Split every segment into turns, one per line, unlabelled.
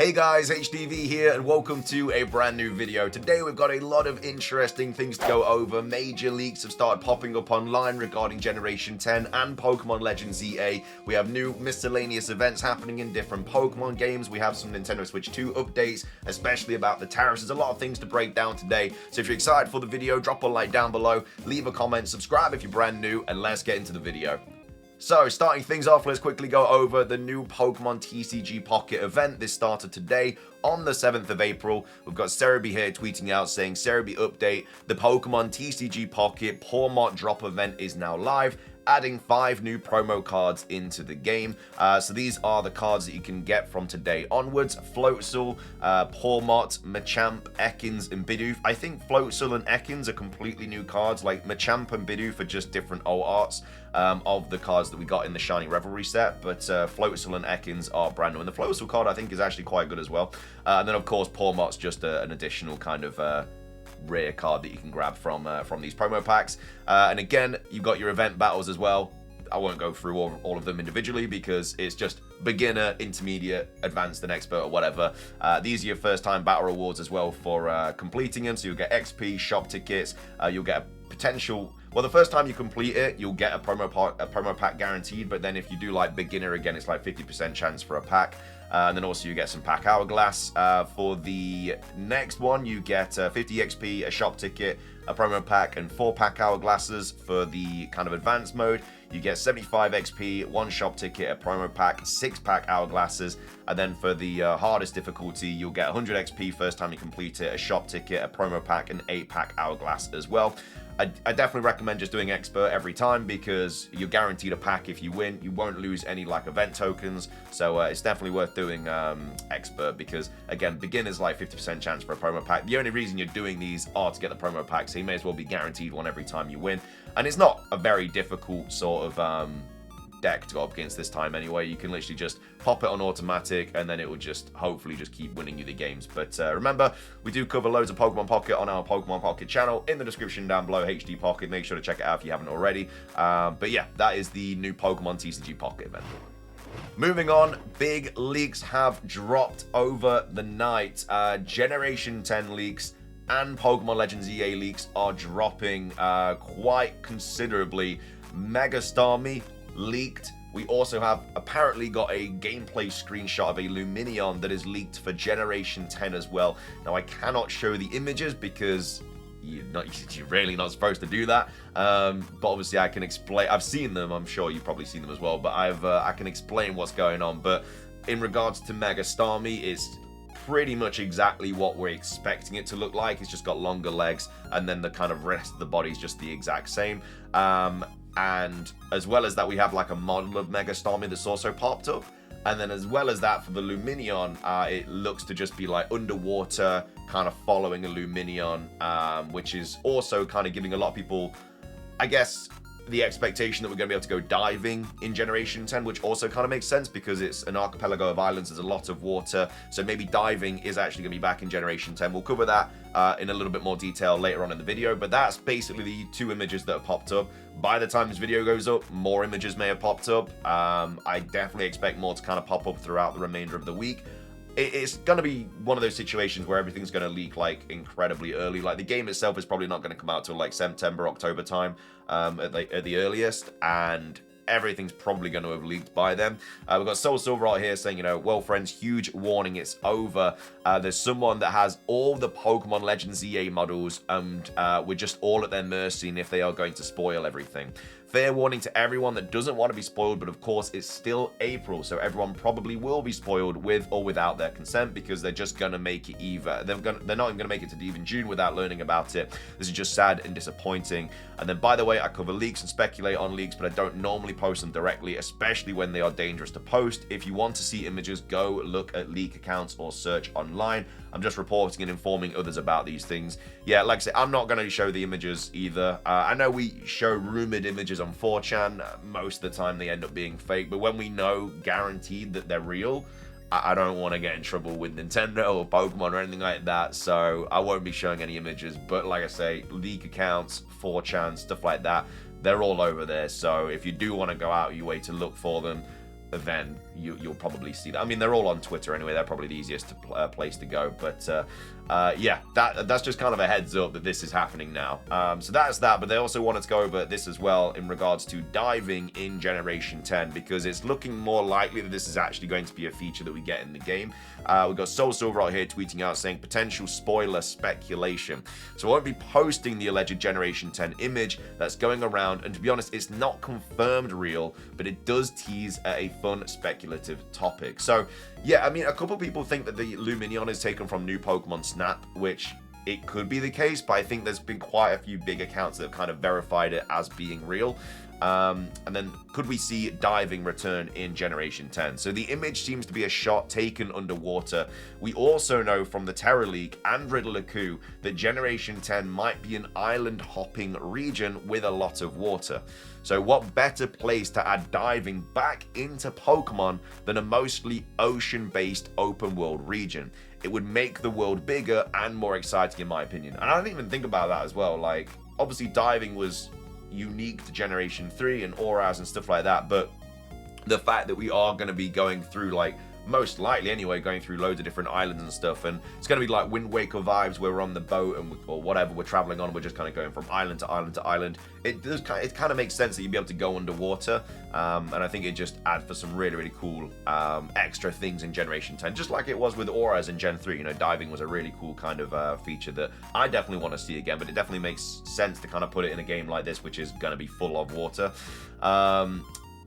Hey guys, HDV here and welcome to a brand new video. Today we've got a lot of interesting things to go over. Major leaks have started popping up online regarding Generation 10 and Pokemon Legends EA. We have new miscellaneous events happening in different Pokemon games. We have some Nintendo Switch 2 updates, especially about the tariffs. There's a lot of things to break down today. So if you're excited for the video, drop a like down below, leave a comment, subscribe if you're brand new, and let's get into the video. So, starting things off, let's quickly go over the new Pokemon TCG Pocket event. This started today on the 7th of April. We've got Cerebi here tweeting out saying, Cerebi update, the Pokemon TCG Pocket Pawmot drop event is now live, adding 5 new promo cards into the game. So these are the cards that you can get from today onwards. Floatzel, Pawmot, Machamp, Ekans, and Bidoof. I think Floatzel and Ekans are completely new cards, like Machamp and Bidoof are just different alt arts of the cards that we got in the Shiny Revelry set, but Floatzel and Ekans are brand new. And the Floatzel card I think is actually quite good as well. And then of course Pawmot's just an additional kind of rare card that you can grab from these promo packs. And again, you've got your event battles as well. I won't go through all of them individually because it's just beginner, intermediate, advanced, and expert, or whatever. These are your first time battle rewards as well for completing them. So you'll get XP, shop tickets, you'll get a potential... Well, the first time you complete it, you'll get a promo pack guaranteed, but then if you do like beginner, again, it's like 50% chance for a pack. And then also you get some pack hourglass. For the next one, you get 50 XP, a shop ticket, a promo pack, and 4 pack hourglasses. For the kind of advanced mode, you get 75 XP, 1 shop ticket, a promo pack, 6 pack hourglasses. And then for the hardest difficulty, you'll get 100 XP first time you complete it, a shop ticket, a promo pack, and 8 pack hourglass as well. I definitely recommend just doing expert every time because you're guaranteed a pack if you win. You won't lose any like event tokens, so it's definitely worth doing expert because again, beginner's like 50% chance for a promo pack. The only reason you're doing these are to get the promo pack, so you may as well be guaranteed one every time you win. And it's not a very difficult sort of deck to go up against this time anyway. You can literally just pop it on automatic and then it will just hopefully just keep winning you the games. But remember, we do cover loads of Pokemon Pocket on our Pokemon Pocket channel in the description down below, HD Pocket. Make sure to check it out if you haven't already. But yeah, that is the new Pokemon TCG Pocket event. Moving on, big leaks have dropped over the night. Generation 10 leaks and Pokemon Legends EA leaks are dropping quite considerably. Mega Starmie leaked. We also have apparently got a gameplay screenshot of a Lumineon that is leaked for Generation 10 as well. Now I cannot show the images because you're really not supposed to do that. But obviously I can explain. I've seen them. I'm sure you've probably seen them as well. But I can explain what's going on. But in regards to Mega Starmie, it's pretty much exactly what we're expecting it to look like. It's just got longer legs, and then the kind of rest of the body is just the exact same. And as well as that, we have like a model of Mega Starmie that's also popped up. And then as well as that, for the Lumineon, it looks to just be like underwater, kind of following a Lumineon, which is also kind of giving a lot of people, I guess, the expectation that we're going to be able to go diving in Generation 10, which also kind of makes sense because it's an archipelago of islands, there's a lot of water, so maybe diving is actually going to be back in Generation 10. We'll cover that in a little bit more detail later on in the video, but that's basically the 2 images that have popped up. By the time this video goes up, more images may have popped up. I definitely expect more to kind of pop up throughout the remainder of the week. It's going to be one of those situations where everything's going to leak like incredibly early. Like the game itself is probably not going to come out till like September, October time at the earliest, and everything's probably going to have leaked by then. We've got Soul Silver right here saying, well, friends, huge warning, it's over. There's someone that has all the Pokemon Legends EA models, and we're just all at their mercy and if they are going to spoil everything. Fair warning to everyone that doesn't want to be spoiled, but of course it's still April, so everyone probably will be spoiled with or without their consent because they're just going to make it either. They're not even going to make it to even June without learning about it. This is just sad and disappointing. And then, by the way, I cover leaks and speculate on leaks, but I don't normally post them directly, especially when they are dangerous to post. If you want to see images, go look at leak accounts or search online. I'm just reporting and informing others about these things. Yeah, like I said, I'm not going to show the images either. I know we show rumored images on 4chan. Most of the time they end up being fake, but when we know guaranteed that they're real, I don't want to get in trouble with Nintendo or Pokemon or anything like that, so I won't be showing any images. But like I say, leak accounts, 4chan, stuff like that, they're all over there. So if you do want to go out your way to look for them, then you'll probably see that. I mean, they're all on Twitter anyway. They're probably the easiest place to go. But yeah, that's just kind of a heads up that this is happening now. So that's that. But they also wanted to go over this as well in regards to diving in Generation 10, because it's looking more likely that this is actually going to be a feature that we get in the game. We've got Soul Silver out here tweeting out saying potential spoiler speculation. So I won't be posting the alleged Generation 10 image that's going around, and to be honest, it's not confirmed real, but it does tease at a fun speculative topic. So yeah, I mean, a couple people think that the Lumineon is taken from new Pokemon Snap, which it could be the case, but I think there's been quite a few big accounts that have kind of verified it as being real. And then could we see diving return in Generation 10? So the image seems to be a shot taken underwater. We also know from the Terra Leak and Riddle-a-Coo that Generation 10 might be an island hopping region with a lot of water. So what better place to add diving back into Pokemon than a mostly ocean-based open world region? It would make the world bigger and more exciting in my opinion. And I don't even think about that as well. Like, obviously diving was unique to Generation 3 and auras and stuff like that, but the fact that we are going to be going through, like, most likely anyway, going through loads of different islands and stuff, and it's going to be like Wind Waker vibes where we're on the boat and or whatever we're traveling on, we're just kind of going from island to island to island. It kind of makes sense that you'd be able to go underwater, and I think it just adds for some really cool extra things in Generation 10, just like it was with auras in Gen 3. You know, diving was a really cool kind of feature that I definitely want to see again, but it definitely makes sense to kind of put it in a game like this, which is going to be full of water.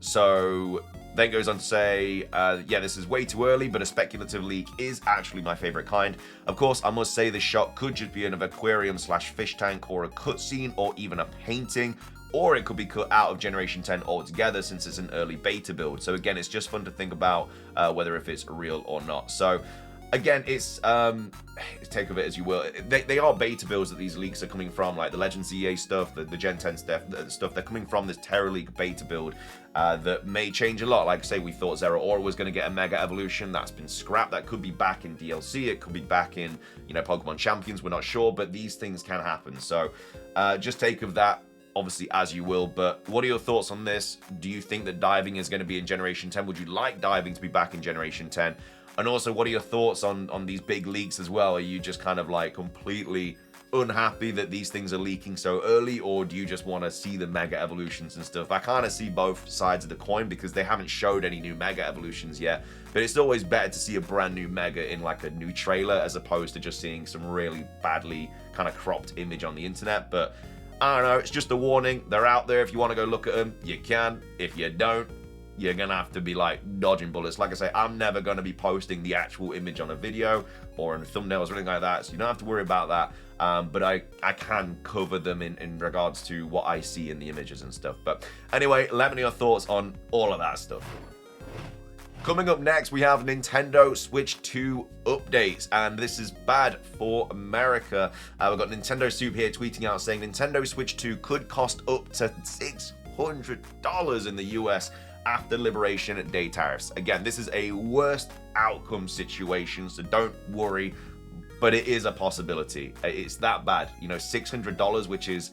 So then goes on to say, yeah, this is way too early, but a speculative leak is actually my favorite kind. Of course, I must say this shot could just be an aquarium / fish tank, or a cutscene, or even a painting, or it could be cut out of Generation 10 altogether since it's an early beta build. So again, it's just fun to think about whether if it's real or not. So again, it's take of it as you will. They are beta builds that these leaks are coming from, like the Legends EA stuff, the Gen 10 stuff. They're coming from this Terra League beta build that may change a lot. Like, say, we thought Zeraora was going to get a Mega Evolution. That's been scrapped. That could be back in DLC. It could be back in, you know, Pokemon Champions. We're not sure, but these things can happen. So just take of that, obviously, as you will. But what are your thoughts on this? Do you think that diving is going to be in Generation 10? Would you like diving to be back in Generation 10? And also, what are your thoughts on these big leaks as well? Are you just kind of like completely unhappy that these things are leaking so early, or do you just want to see the Mega Evolutions and stuff? I kind of see both sides of the coin because they haven't showed any new Mega Evolutions yet, but it's always better to see a brand new Mega in like a new trailer as opposed to just seeing some really badly kind of cropped image on the internet. But I don't know, it's just a warning. They're out there. If you want to go look at them, you can. If you don't, you're gonna have to be like dodging bullets. Like I say, I'm never gonna be posting the actual image on a video or in thumbnails or anything like that, so you don't have to worry about that. But I can cover them in regards to what I see in the images and stuff. But anyway, let me know your thoughts on all of that stuff. Coming up next, we have Nintendo Switch 2 updates, and this is bad for America. We've got Nintendo Soup here tweeting out saying Nintendo Switch 2 could cost up to $600 in the US after Liberation Day tariffs. Again, this is a worst outcome situation, so don't worry, but it is a possibility. It's that bad. You know, $600, which is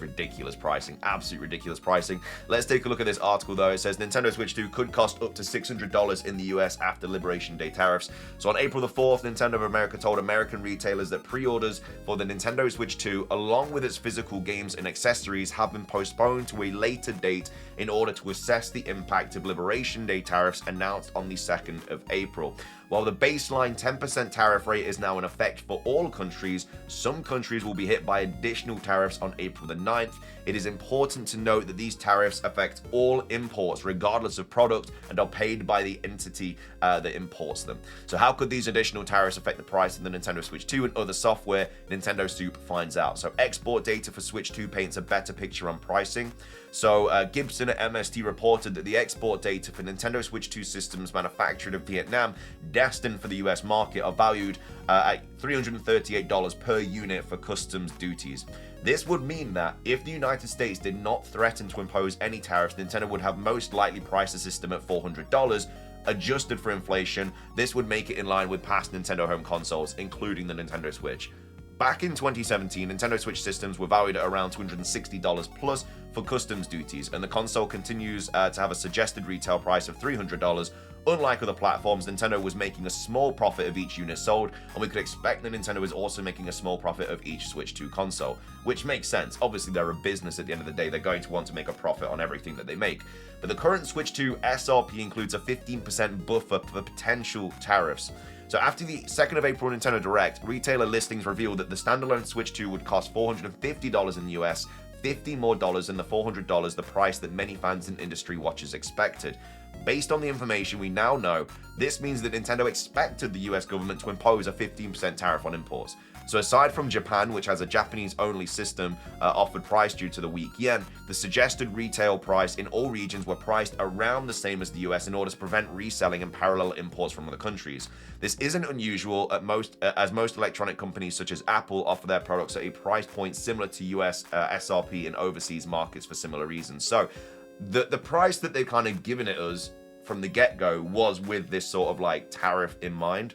ridiculous pricing, absolute ridiculous pricing. Let's take a look at this article though. It says Nintendo Switch 2 could cost up to $600 in the US after Liberation Day tariffs. So on April the 4th, Nintendo of America told American retailers that pre-orders for the Nintendo Switch 2, along with its physical games and accessories, have been postponed to a later date in order to assess the impact of Liberation Day tariffs announced on the 2nd of April. While the baseline 10% tariff rate is now in effect for all countries, some countries will be hit by additional tariffs on April the 9th. It is important to note that these tariffs affect all imports, regardless of product, and are paid by the entity that imports them. So how could these additional tariffs affect the price of the Nintendo Switch 2 and other software? Nintendo Soup finds out. So export data for Switch 2 paints a better picture on pricing. So Gibson at MST reported that the export data for Nintendo Switch 2 systems manufactured in Vietnam, destined for the US market, are valued at $338 per unit for customs duties. This would mean that if the United States did not threaten to impose any tariffs, Nintendo would have most likely priced the system at $400. Adjusted for inflation, this would make it in line with past Nintendo home consoles, including the Nintendo Switch. back in 2017, Nintendo Switch systems were valued at around $260 plus for customs duties, and the console continues to have a suggested retail price of $300. Unlike other platforms, Nintendo was making a small profit of each unit sold, and we could expect that Nintendo is also making a small profit of each Switch 2 console, which makes sense. Obviously, they're a business at the end of the day. They're going to want to make a profit on everything that they make. But the current Switch 2 SRP includes a 15% buffer for potential tariffs. So after the 2nd of April Nintendo Direct, retailer listings revealed that the standalone Switch 2 would cost $450 in the US, $50 more than the $400, the price that many fans and industry watchers expected. Based on the information we now know, this means that Nintendo expected the US government to impose a 15% tariff on imports. So aside from Japan, which has a Japanese-only system offered price due to the weak yen, the suggested retail price in all regions were priced around the same as the US in order to prevent reselling and parallel imports from other countries. This isn't unusual as most electronic companies such as Apple offer their products at a price point similar to US SRP in overseas markets for similar reasons. So the price that they've kind of given it us from the get-go was with this sort of like tariff in mind.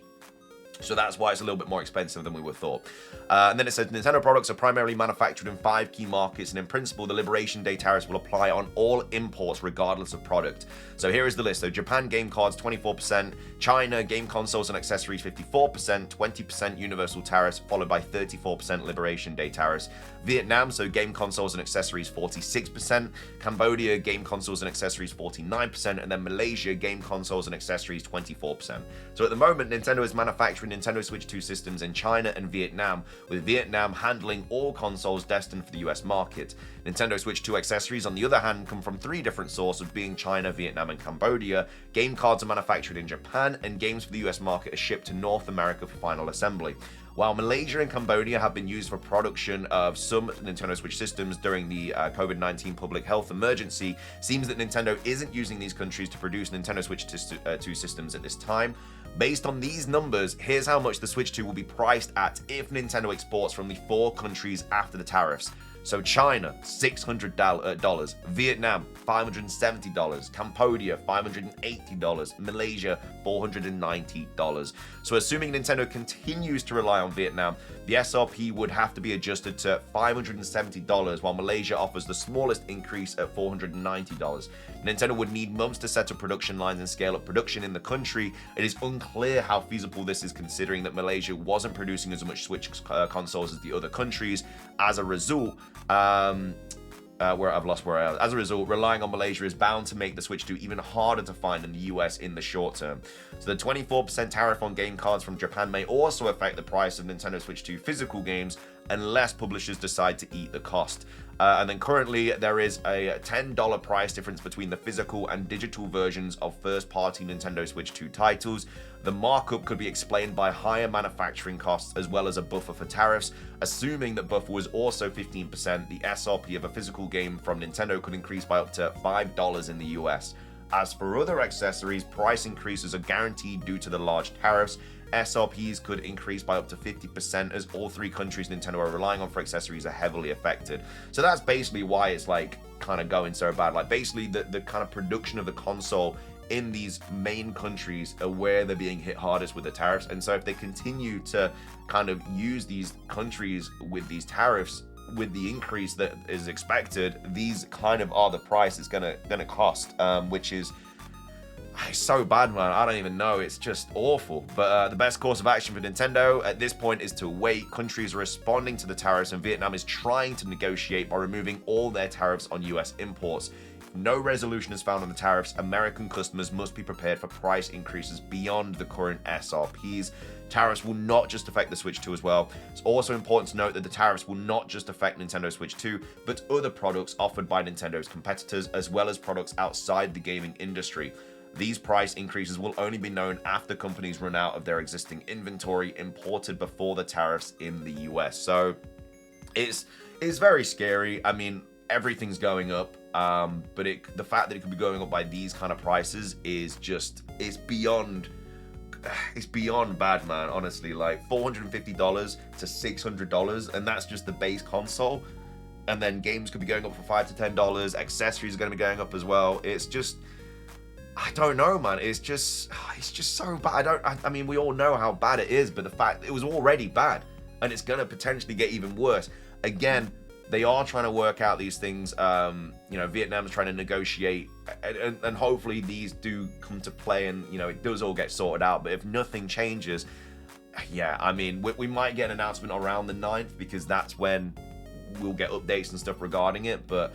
So that's why it's a little bit more expensive than we would thought. And then it says Nintendo products are primarily manufactured in 5 key markets, and in principle, the Liberation Day tariffs will apply on all imports regardless of product. So here is the list. So Japan game cards 24%, China game consoles and accessories 54%, 20% universal tariffs, followed by 34% Liberation Day tariffs. Vietnam, so game consoles and accessories 46%, Cambodia game consoles and accessories 49%, and then Malaysia game consoles and accessories 24%. So at the moment, Nintendo is manufacturing Nintendo Switch 2 systems in China and Vietnam, with Vietnam handling all consoles destined for the US market. Nintendo Switch 2 accessories, on the other hand, come from 3 different sources, being China, Vietnam, and Cambodia. Game cards are manufactured in Japan, and games for the US market are shipped to North America for final assembly. While Malaysia and Cambodia have been used for production of some Nintendo Switch systems during the COVID-19 public health emergency, seems that Nintendo isn't using these countries to produce Nintendo Switch 2 systems at this time. Based on these numbers, here's how much the Switch 2 will be priced at if Nintendo exports from the 4 countries after the tariffs. So China, $600, Vietnam, $570, Cambodia, $580, Malaysia, $490. So assuming Nintendo continues to rely on Vietnam, the SRP would have to be adjusted to $570, while Malaysia offers the smallest increase at $490. Nintendo would need months to set up production lines and scale up production in the country. It is unclear how feasible this is, considering that Malaysia wasn't producing as much Switch consoles as the other countries. As a result, As a result, relying on Malaysia is bound to make the Switch 2 even harder to find in the US in the short term. So the 24% tariff on game cards from Japan may also affect the price of Nintendo Switch 2 physical games unless publishers decide to eat the cost. And then currently there is a $10 price difference between the physical and digital versions of first-party Nintendo Switch 2 titles. The markup could be explained by higher manufacturing costs as well as a buffer for tariffs. Assuming that buffer was also 15%, the SRP of a physical game from Nintendo could increase by up to $5 in the US. As for other accessories, price increases are guaranteed due to the large tariffs. SRPs could increase by up to 50% as all 3 countries Nintendo are relying on for accessories are heavily affected. So that's basically why it's like kind of going so bad. Like basically the kind of production of the console in these main countries are where they're being hit hardest with the tariffs. And so if they continue to kind of use these countries with these tariffs, with the increase that is expected, these kind of are the price it's gonna cost, which is it's so bad, man. I don't even know. It's just awful. But the best course of action for Nintendo at this point is to wait. Countries are responding to the tariffs, and Vietnam is trying to negotiate by removing all their tariffs on US imports. If no resolution is found on the tariffs, American customers must be prepared for price increases beyond the current SRPs. Tariffs will not just affect the Switch 2 as well. It's also important to note that the tariffs will not just affect Nintendo Switch 2, but other products offered by Nintendo's competitors, as well as products outside the gaming industry. These price increases will only be known after companies run out of their existing inventory imported before the tariffs in the US. So it's very scary. I mean, everything's going up, but the fact that it could be going up by these kind of prices is just, it's beyond bad, man. Honestly, like $450 to $600, and that's just the base console. And then games could be going up for $5 to $10. Accessories are going to be going up as well. It's just, I don't know, man. It's just so bad. I mean, we all know how bad it is, but the fact it was already bad. and it's going to potentially get even worse. Again, they are trying to work out these things. You know, Vietnam's trying to negotiate, and hopefully these do come to play, and you know, it does all get sorted out. But if nothing changes, yeah, I mean, we might get an announcement around the 9th, because that's when we'll get updates and stuff regarding it. But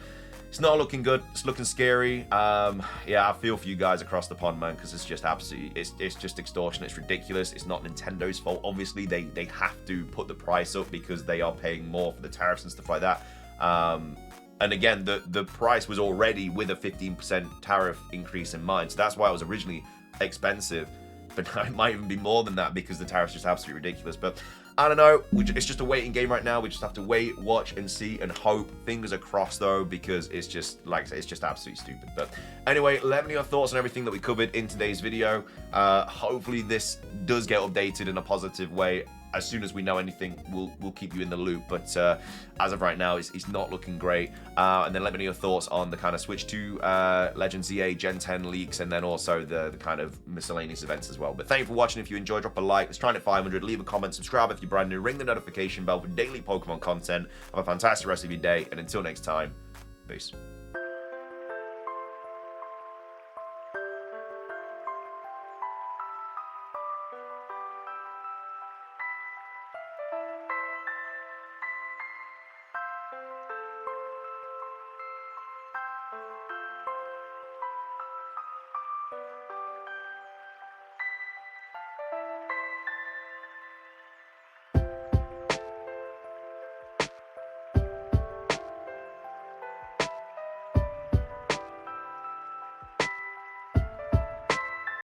it's not looking good. It's looking scary. Yeah, I feel for you guys across the pond, man, because it's just absolutely, it's just extortion. It's ridiculous. It's not Nintendo's fault. Obviously, they have to put the price up because they are paying more for the tariffs and stuff like that. And again, the price was already with a 15% tariff increase in mind. So that's why it was originally expensive. But now it might even be more than that because the tariff's just absolutely ridiculous. But I don't know. It's just a waiting game right now. We just have to wait, watch, and see, and hope. Fingers are crossed, though, because it's just, like I say, it's just absolutely stupid. But anyway, let me know your thoughts on everything that we covered in today's video. Hopefully this does get updated in a positive way. As soon as we know anything, we'll keep you in the loop. But as of right now, it's not looking great. And then let me know your thoughts on the kind of Switch 2 Legends EA Gen 10 leaks, and then also the kind of miscellaneous events as well. But thank you for watching. If you enjoyed, drop a like. Let's try and hit 500. Leave a comment. Subscribe if you're brand new. Ring the notification bell for daily Pokemon content. Have a fantastic rest of your day. And until next time, peace.